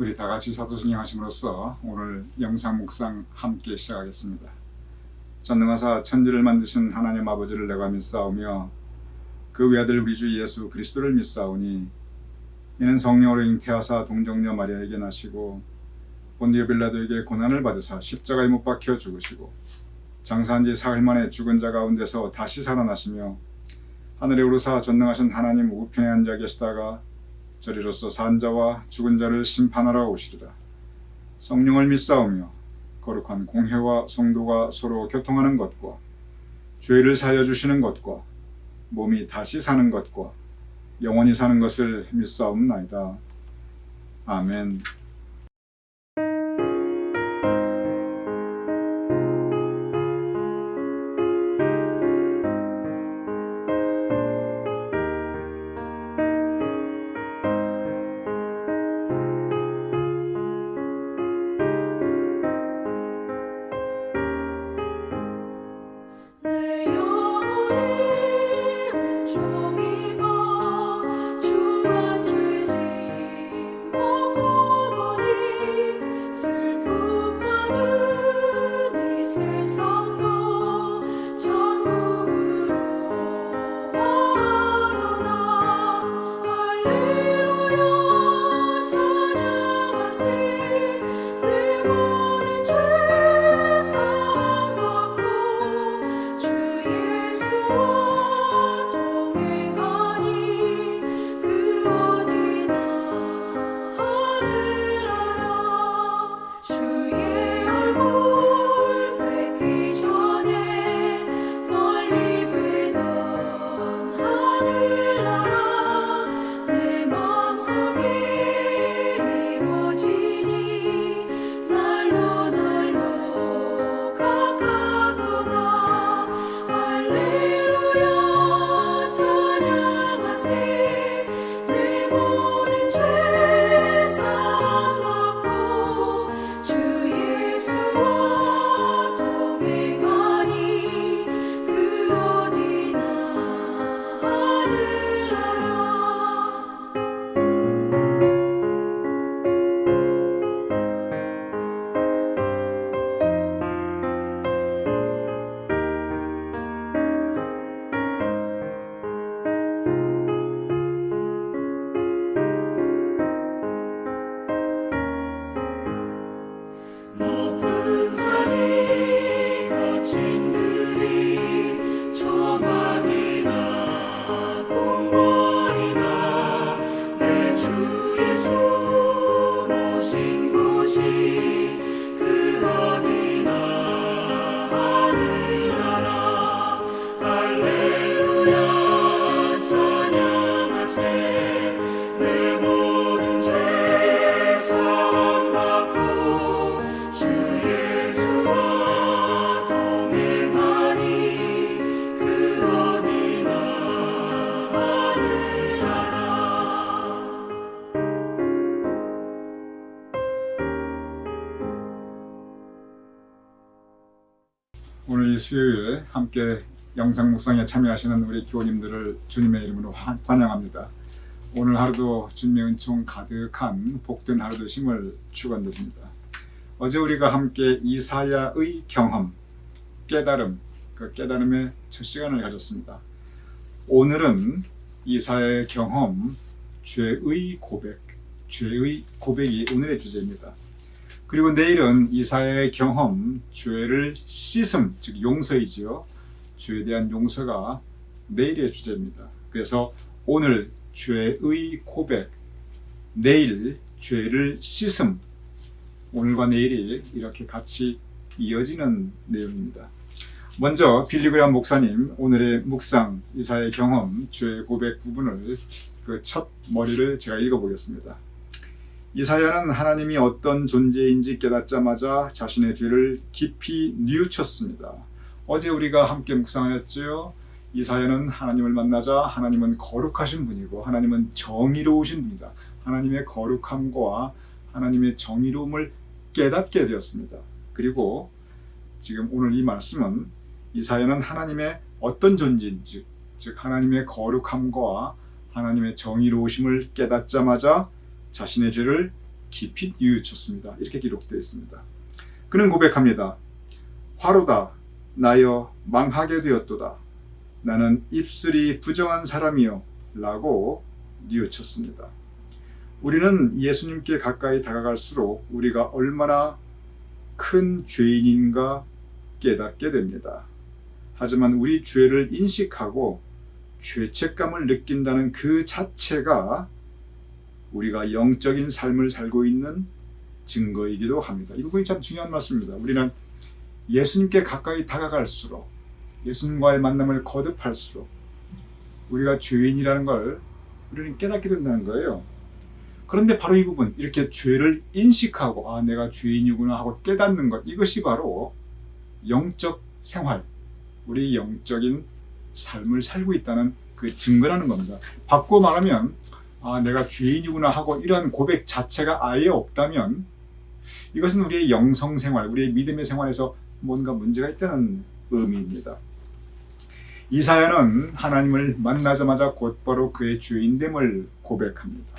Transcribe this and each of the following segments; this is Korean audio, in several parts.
우리 다 같이 사도신경 하심으로써 오늘 영상 묵상 함께 시작하겠습니다. 전능하사 천지를 만드신 하나님 아버지를 내가 믿사오며 그 외아들 우리 주 예수 그리스도를 믿사오니 이는 성령으로 잉태하사 동정녀 마리아에게 나시고 본디오 빌라도에게 고난을 받으사 십자가에 못 박혀 죽으시고 장사한 지 사흘 만에 죽은 자 가운데서 다시 살아나시며 하늘에 오르사 전능하신 하나님 우편에 앉아 계시다가 저리로서 산 자와 죽은 자를 심판하러 오시리라. 성령을 믿사오며 거룩한 공회와 성도가 서로 교통하는 것과 죄를 사하여 주시는 것과 몸이 다시 사는 것과 영원히 사는 것을 믿사옵나이다. 아멘. 내 영혼이 온종일 주만 죄짐 먹고 보니 슬픔 많은 이 세상도 천국으로 와도다. 할렐루야 찬양하세. 내 모든 죄 사함 받고 주 예수와 동행하니 그 어디나 하늘나라. 주의 얼굴 뵙기 전에 멀리 뵈던 하늘나라 내 마음속에 이루어지니 날로 가깝도다. 할렐루야 찬양하세. 내 모든 죄 사함 받고 주 예수와 동행하니 그 어디나 하늘나라. 높은 산이 거친 들이 조막이나 궁궐이나 내 주 예수 모신 곳이 그 어디나 하늘나라. 할렐루야 찬양하세. 내 모든 죄 사함 받고 주 예수와 동행하니 그 어디나 하늘나라. 오늘 이 수요일에 함께 영상 묵상에 참여하시는 우리 교우님들을 주님의 이름으로 환영합니다. 오늘 하루도 주님의 은총 가득한 복된 하루 되심을 축원드립니다. 어제 우리가 함께 이사야의 경험, 깨달음, 그 깨달음의 첫 시간을 가졌습니다. 오늘은 이사야의 경험, 죄의 고백, 죄의 고백이 오늘의 주제입니다. 그리고 내일은 이사야의 경험, 죄를 씻음, 즉 용서이지요. 죄에 대한 용서가 내일의 주제입니다. 그래서 오늘 죄의 고백, 내일 죄를 씻음, 오늘과 내일이 이렇게 같이 이어지는 내용입니다. 먼저 빌리그레암 목사님 오늘의 묵상, 이사야의 경험, 죄의 고백 부분을 그 첫 머리를 제가 읽어보겠습니다. 이사야는 하나님이 어떤 존재인지 깨닫자마자 자신의 죄를 깊이 뉘우쳤습니다. 어제 우리가 함께 묵상하였죠. 이사야는 하나님을 만나자 하나님은 거룩하신 분이고 하나님은 정의로우신 분이다. 하나님의 거룩함과 하나님의 정의로움을 깨닫게 되었습니다. 그리고 지금 오늘 이 말씀은 이사야는 하나님의 어떤 존재인지, 즉 하나님의 거룩함과 하나님의 정의로우심을 깨닫자마자 자신의 죄를 깊이 뉘우쳤습니다. 이렇게 기록되어 있습니다. 그는 고백합니다. 화로다 나여 망하게 되었도다. 나는 입술이 부정한 사람이요 라고 뉘우쳤습니다. 우리는 예수님께 가까이 다가갈수록 우리가 얼마나 큰 죄인인가 깨닫게 됩니다. 하지만 우리 죄를 인식하고 죄책감을 느낀다는 그 자체가 우리가 영적인 삶을 살고 있는 증거이기도 합니다. 이 부분이 참 중요한 말씀입니다. 우리는 예수님께 가까이 다가갈수록, 예수님과의 만남을 거듭할수록 우리가 죄인이라는 걸 우리는 깨닫게 된다는 거예요. 그런데 바로 이 부분, 이렇게 죄를 인식하고 아 내가 죄인이구나 하고 깨닫는 것, 이것이 바로 영적 생활, 우리 영적인 삶을 살고 있다는 그 증거라는 겁니다. 바꾸어 말하면 아 내가 죄인이구나 하고 이런 고백 자체가 아예 없다면 이것은 우리의 영성 생활, 우리의 믿음의 생활에서 뭔가 문제가 있다는 의미입니다. 이사야는 하나님을 만나자마자 곧바로 그의 죄인됨을 고백합니다.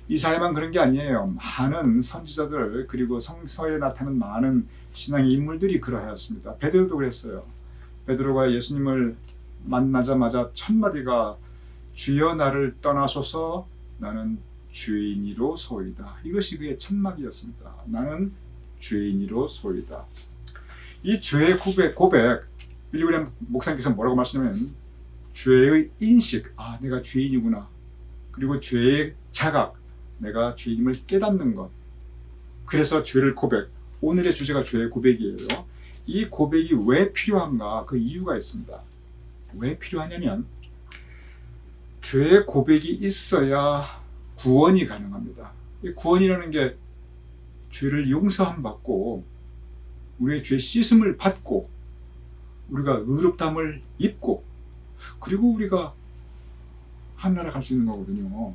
이사야만 그런 게 아니에요. 많은 선지자들 그리고 성서에 나타나는 많은 신앙의 인물들이 그러하였습니다. 베드로도 그랬어요. 베드로가 예수님을 만나자마자 첫 마디가 주여 나를 떠나소서 나는 죄인이로소이다. 이것이 그의 첫 마디였습니다. 나는 죄인이로소이다. 이 죄의 고백 빌리그램 목사님께서 뭐라고 말씀하냐면 죄의 인식, 아 내가 죄인이구나. 그리고 죄의 자각, 내가 죄인임을 깨닫는 것. 그래서 죄를 고백. 오늘의 주제가 죄의 고백이에요. 이 고백이 왜 필요한가? 그 이유가 있습니다. 왜 필요하냐면 죄의 고백이 있어야 구원이 가능합니다. 이 구원이라는 게 죄를 용서함 받고 우리의 죄 씻음을 받고 우리가 의롭다함을 입고 그리고 우리가 하늘나라 갈 수 있는 거거든요.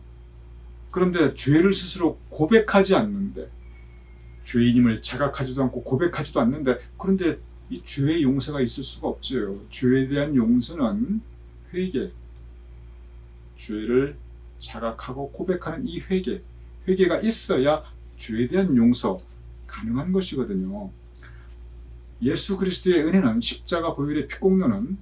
그런데 죄를 스스로 고백하지 않는데, 죄인임을 자각하지도 않고 고백하지도 않는데, 그런데 이 죄의 용서가 있을 수가 없죠. 죄에 대한 용서는 회개, 죄를 자각하고 고백하는 이 회개가 있어야 죄에 대한 용서 가능한 것이거든요. 예수 그리스도의 은혜는, 십자가 보혈의 피공로는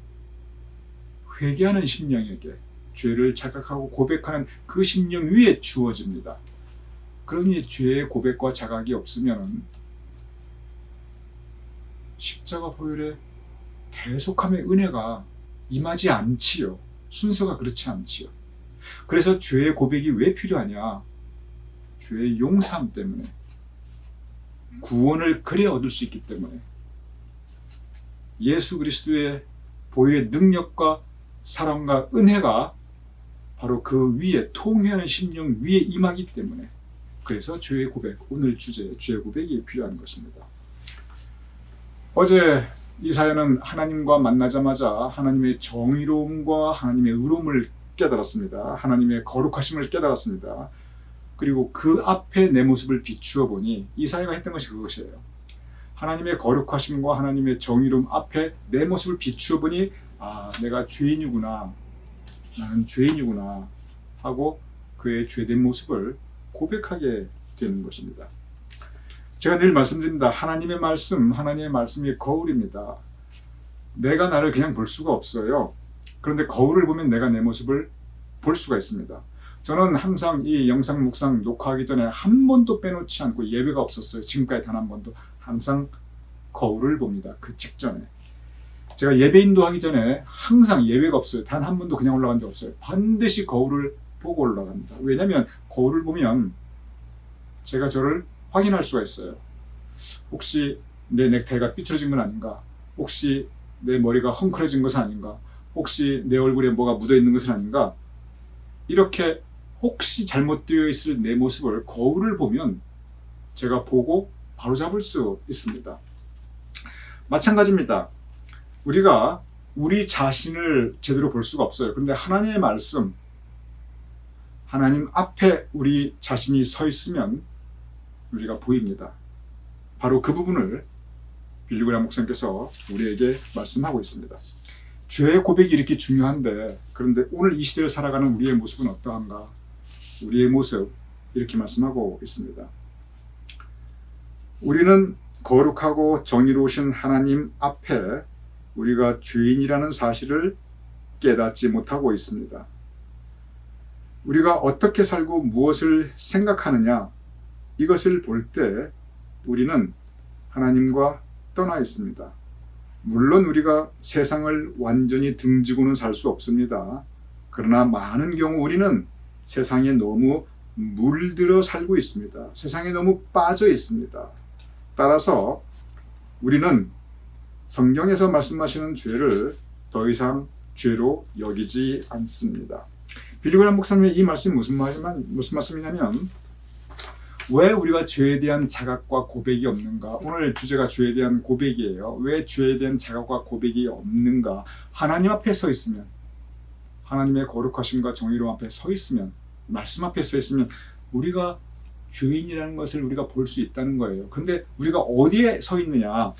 회개하는 심령에게 죄를 자각하고 고백하는 그 심령 위에 주어집니다. 그러니 죄의 고백과 자각이 없으면 십자가 보혈의 대속함의 은혜가 임하지 않지요. 순서가 그렇지 않지요. 그래서 죄의 고백이 왜 필요하냐? 죄의 용서함 때문에, 구원을 그래 얻을 수 있기 때문에, 예수 그리스도의 보혈의 능력과 사랑과 은혜가 바로 그 위에, 통회하는 심령 위에 임하기 때문에, 그래서 죄의 고백, 오늘 주제 죄의 고백이 필요한 것입니다. 어제 이사야는 하나님과 만나자마자 하나님의 정의로움과 하나님의 의로움을 깨달았습니다. 하나님의 거룩하심을 깨달았습니다. 그리고 그 앞에 내 모습을 비추어 보니 이사야가 했던 것이 그것이에요. 하나님의 거룩하심과 하나님의 정의로움 앞에 내 모습을 비추어 보니 아, 내가 죄인이구나, 나는 죄인이구나 하고 그의 죄된 모습을 고백하게 되는 것입니다. 제가 늘 말씀드립니다. 하나님의 말씀이 거울입니다. 내가 나를 그냥 볼 수가 없어요. 그런데 거울을 보면 내가 내 모습을 볼 수가 있습니다. 저는 항상 이 영상 묵상 녹화하기 전에 한 번도 빼놓지 않고 예배가 없었어요. 지금까지 단 한 번도. 항상 거울을 봅니다. 그 직전에. 제가 예배 인도하기 전에 항상 예배가 없어요. 단 한 번도 그냥 올라간 적 없어요. 반드시 거울을 보고 올라갑니다. 왜냐하면 거울을 보면 제가 저를 확인할 수가 있어요. 혹시 내 넥타이가 삐뚤어진 건 아닌가? 혹시 내 머리가 헝클어진 것은 아닌가? 혹시 내 얼굴에 뭐가 묻어있는 것은 아닌가? 이렇게 혹시 잘못되어 있을 내 모습을 거울을 보면 제가 보고 바로잡을 수 있습니다. 마찬가지입니다. 우리가 우리 자신을 제대로 볼 수가 없어요. 그런데 하나님의 말씀, 하나님 앞에 우리 자신이 서 있으면 우리가 보입니다. 바로 그 부분을 빌리그램 목사님께서 우리에게 말씀하고 있습니다. 죄의 고백이 이렇게 중요한데, 그런데 오늘 이 시대를 살아가는 우리의 모습은 어떠한가? 우리의 모습 이렇게 말씀하고 있습니다. 우리는 거룩하고 정의로우신 하나님 앞에 우리가 죄인이라는 사실을 깨닫지 못하고 있습니다. 우리가 어떻게 살고 무엇을 생각하느냐, 이것을 볼 때 우리는 하나님과 떠나 있습니다. 물론 우리가 세상을 완전히 등지고는 살 수 없습니다. 그러나 많은 경우 우리는 세상에 너무 물들어 살고 있습니다. 세상에 너무 빠져 있습니다. 따라서 우리는 성경에서 말씀하시는 죄를 더 이상 죄로 여기지 않습니다. 빌리 그레이엄 목사님의 이 말씀이 무슨 말씀이냐면, 왜 우리가 죄에 대한 자각과 고백이 없는가? 오늘 주제가 죄에 대한 고백이에요. 왜 죄에 대한 자각과 고백이 없는가? 하나님 앞에 서 있으면, 하나님의 거룩하심과 정의로움 앞에 서 있으면, 말씀 앞에 서 있으면 우리가 죄인이라는 것을 우리가 볼 수 있다는 거예요. 그런데 우리가 어디에 서 있느냐?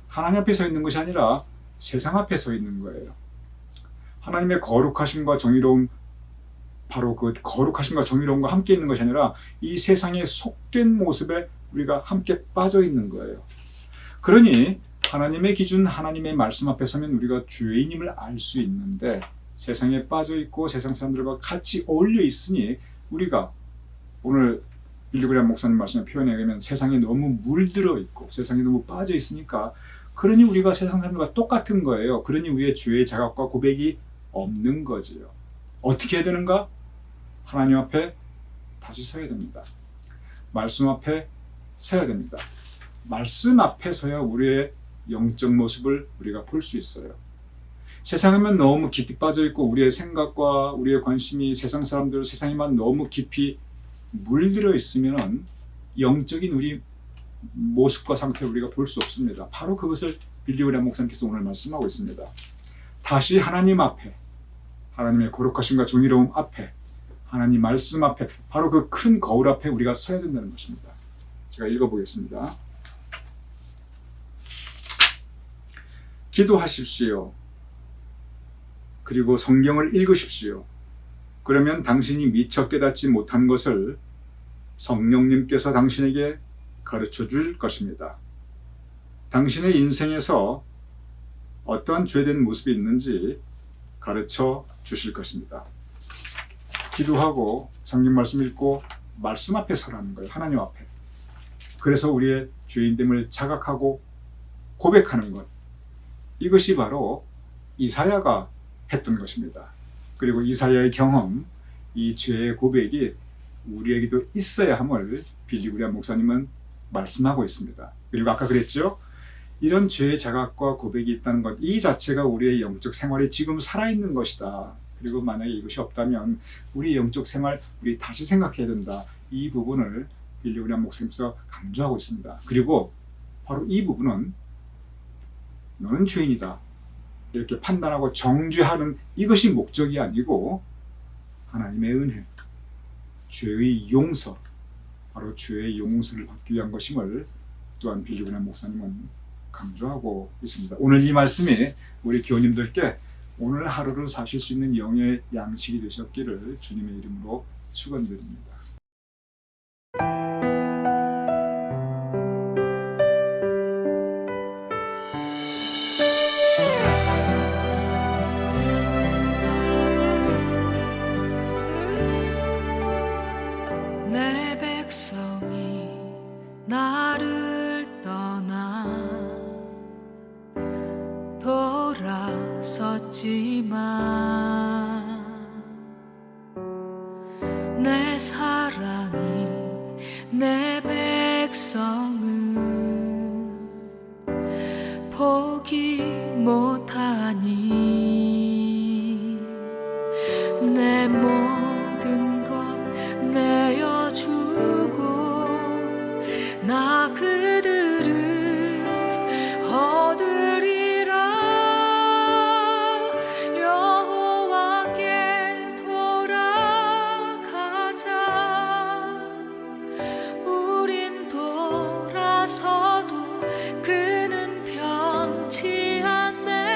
하나님 앞에 서 있는 것이 아니라 세상 앞에 서 있는 거예요. 하나님의 거룩하심과 정의로움, 바로 그 거룩하심과 정의로움과 함께 있는 것이 아니라 이 세상에 속된 모습에 우리가 함께 빠져 있는 거예요. 그러니 하나님의 기준, 하나님의 말씀 앞에 서면 우리가 죄인임을 알 수 있는데, 세상에 빠져 있고 세상 사람들과 같이 어울려 있으니 우리가 오늘 빌리 그레이엄 목사님 말씀의 표현에 의하면 세상에 너무 물들어 있고 세상에 너무 빠져 있으니까, 그러니 우리가 세상 사람들과 똑같은 거예요. 그러니 우리의 죄의 자각과 고백이 없는 거지요. 어떻게 해야 되는가? 하나님 앞에 다시 서야 됩니다. 말씀 앞에 서야 됩니다. 말씀 앞에 서야 우리의 영적 모습을 우리가 볼 수 있어요. 세상에만 너무 깊이 빠져 있고 우리의 생각과 우리의 관심이 세상 사람들, 세상에만 너무 깊이 물들어 있으면 영적인 우리 모습과 상태를 우리가 볼 수 없습니다. 바로 그것을 빌리 그레이엄 목사님께서 오늘 말씀하고 있습니다. 다시 하나님 앞에, 하나님의 거룩하심과 정의로움 앞에, 하나님 말씀 앞에, 바로 그 큰 거울 앞에 우리가 서야 된다는 것입니다. 제가 읽어보겠습니다. 기도하십시오. 그리고 성경을 읽으십시오. 그러면 당신이 미처 깨닫지 못한 것을 성령님께서 당신에게 가르쳐 줄 것입니다. 당신의 인생에서 어떠한 죄된 모습이 있는지 가르쳐 주실 것입니다. 기도하고 성경 말씀 읽고 말씀 앞에 서라는 거예요. 하나님 앞에. 그래서 우리의 죄인됨을 자각하고 고백하는 것, 이것이 바로 이사야가 했던 것입니다. 그리고 이사야의 경험, 이 죄의 고백이 우리에게도 있어야 함을 빌리 그레이엄 목사님은 말씀하고 있습니다. 그리고 아까 그랬죠? 이런 죄의 자각과 고백이 있다는 것, 이 자체가 우리의 영적 생활에 지금 살아있는 것이다. 그리고 만약에 이것이 없다면 우리 영적 생활, 우리 다시 생각해야 된다. 이 부분을 빌리 그레이엄 목사님께서 강조하고 있습니다. 그리고 바로 이 부분은 너는 죄인이다, 이렇게 판단하고 정죄하는 이것이 목적이 아니고 하나님의 은혜, 죄의 용서, 바로 죄의 용서를 받기 위한 것임을 또한 빌리 그레이엄 목사님은 강조하고 있습니다. 오늘 이 말씀이 우리 교우님들께 오늘 하루를 사실 수 있는 영의 양식이 되셨기를 주님의 이름으로 축원드립니다. 내 백성이 나를 떠나 돌아섰지만 내 사랑이 내 백성은 포기 못하니 내 모든 것 내어주고 나 그들을 얻으리라. 여호와께 돌아가자. 우린 돌아서도 그는 변치 않네.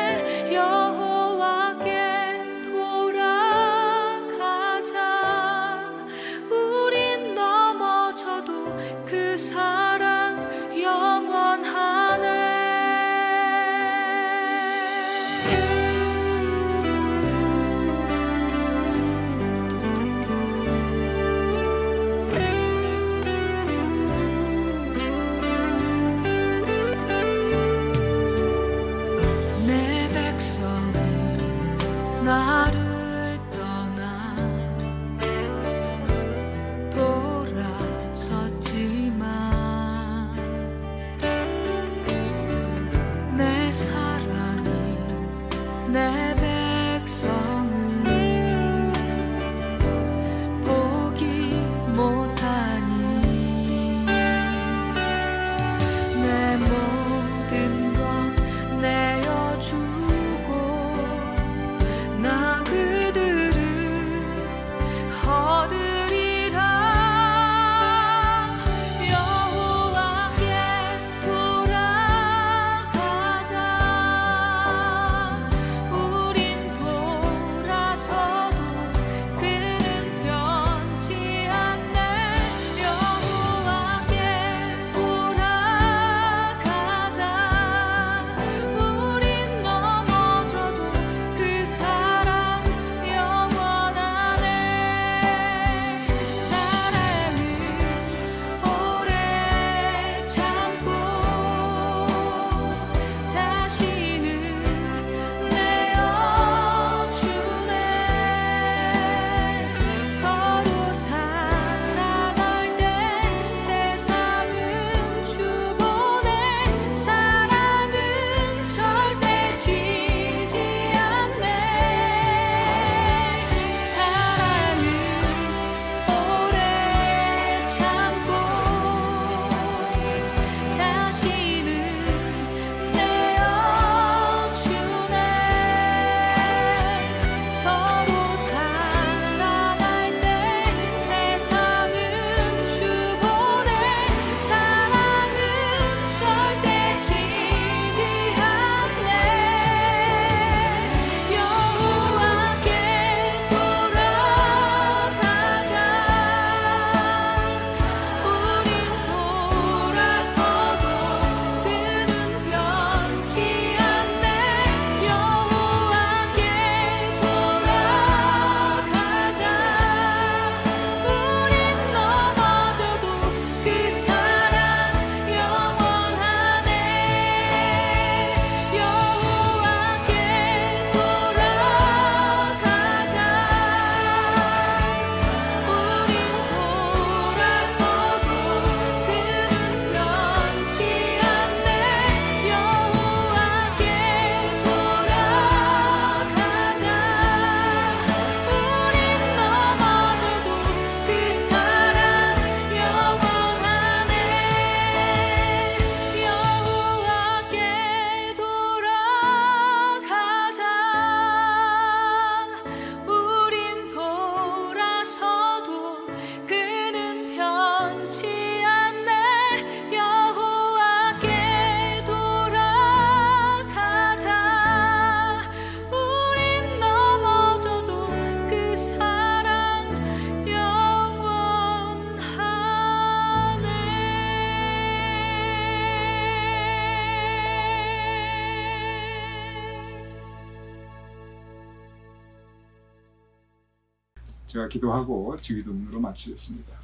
제가 기도하고 주기도문으로 마치겠습니다.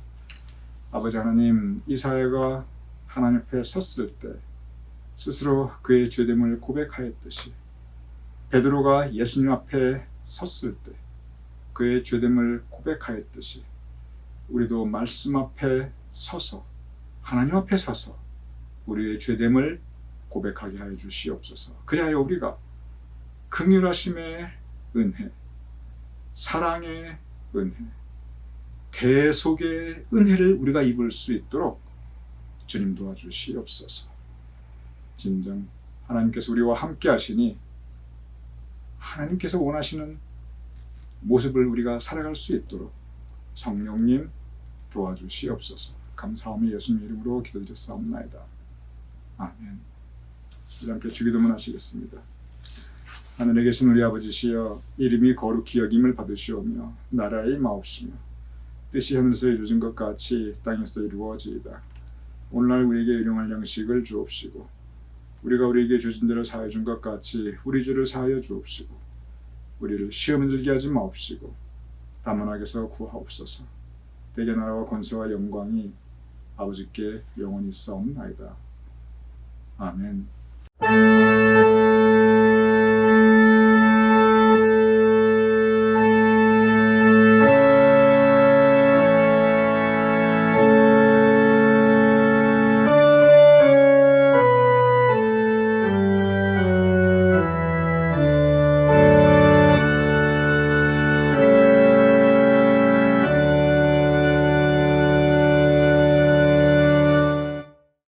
아버지 하나님, 이사야가 하나님 앞에 섰을 때 스스로 그의 죄됨을 고백하였듯이 베드로가 예수님 앞에 섰을 때 그의 죄됨을 고백하였듯이 우리도 말씀 앞에 서서 하나님 앞에 서서 우리의 죄됨을 고백하게 하여 주시옵소서. 그리하여 우리가 긍휼하심의 은혜, 사랑의 은혜, 대속의 은혜를 우리가 입을 수 있도록 주님 도와주시옵소서. 진정 하나님께서 우리와 함께 하시니 하나님께서 원하시는 모습을 우리가 살아갈 수 있도록 성령님 도와주시옵소서. 감사하며 예수님 이름으로 기도드렸사옵나이다. 아멘. 우리 함께 주기도문 하시겠습니다. 하늘에 계신 우리 아버지시여, 이름이 거룩히 여김을 받으시오며 나라의 마옵시며 뜻이 하늘에서 이루어진 것 같이 땅에서도 이루어지이다. 오늘날 우리에게 일용할 양식을 주옵시고 우리가 우리에게 주신 대로 사하여 준 것 같이 우리 죄를 사하여 주옵시고 우리를 시험에 들게 하지 마옵시고 다만 악에서 구하옵소서. 대개 나라와 권세와 영광이 아버지께 영원히 있사옵나이다. 아멘.